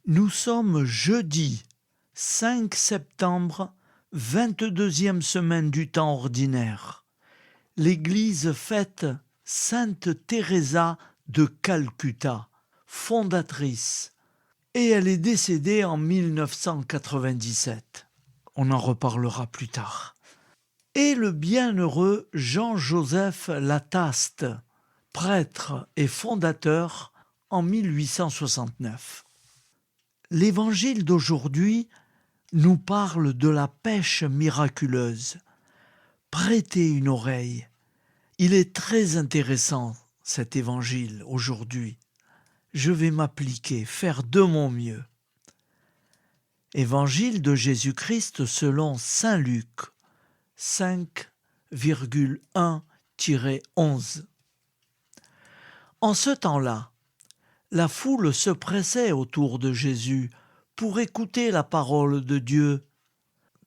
Nous sommes jeudi 5 septembre, 22e semaine du temps ordinaire. L'Église fête Sainte Teresa de Calcutta, fondatrice, et elle est décédée en 1997. On en reparlera plus tard. Et le bienheureux Jean-Joseph Lataste, prêtre et fondateur en 1869. L'évangile d'aujourd'hui nous parle de la pêche miraculeuse. Prêtez une oreille. Il est très intéressant cet évangile aujourd'hui. Je vais m'appliquer, faire de mon mieux. Évangile de Jésus-Christ selon saint Luc 5,1-11. En ce temps-là, la foule se pressait autour de Jésus pour écouter la parole de Dieu,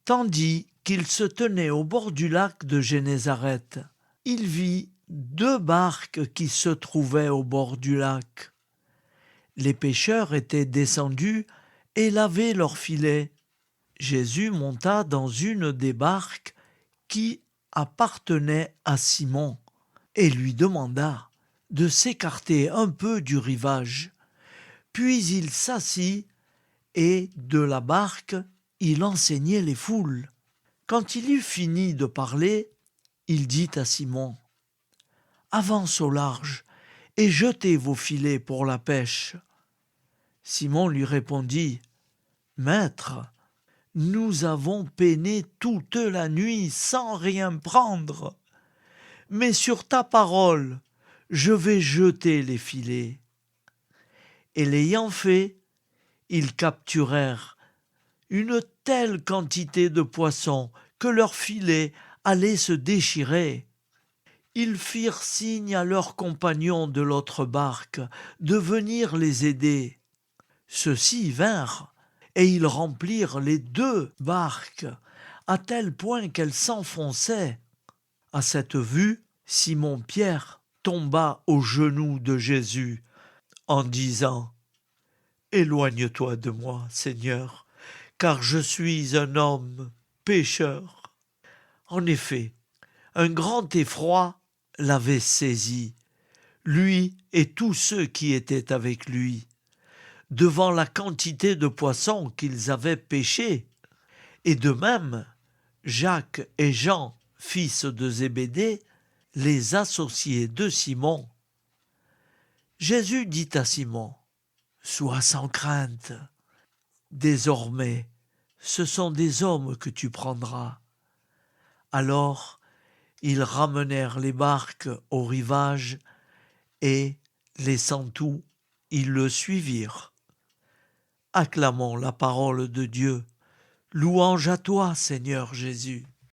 tandis qu'il se tenait au bord du lac de Génézareth. Il vit 2 barques qui se trouvaient au bord du lac. Les pêcheurs étaient descendus et lavaient leurs filets. Jésus monta dans une des barques qui appartenait à Simon et lui demanda de s'écarter un peu du rivage. Puis il s'assit et de la barque, il enseignait les foules. Quand il eut fini de parler, il dit à Simon : « Avance au large et jetez vos filets pour la pêche. » Simon lui répondit : « Maître, nous avons peiné toute la nuit sans rien prendre. Mais sur ta parole, je vais jeter les filets. » Et l'ayant fait, ils capturèrent une telle quantité de poissons que leurs filets allaient se déchirer. Ils firent signe à leurs compagnons de l'autre barque de venir les aider. Ceux-ci vinrent, et ils remplirent les 2 barques, à tel point qu'elles s'enfonçaient. À cette vue, Simon-Pierre tomba aux genoux de Jésus en disant : « Éloigne-toi de moi, Seigneur, car je suis un homme pécheur. » En effet, un grand effroi l'avait saisi, lui et tous ceux qui étaient avec lui, devant la quantité de poissons qu'ils avaient pêchés. Et de même, Jacques et Jean, fils de Zébédée, les associés de Simon. Jésus dit à Simon : « Sois sans crainte. Désormais, ce sont des hommes que tu prendras. » Alors, ils ramenèrent les barques au rivage et, laissant tout, ils le suivirent. Acclamons la parole de Dieu. Louange à toi, Seigneur Jésus.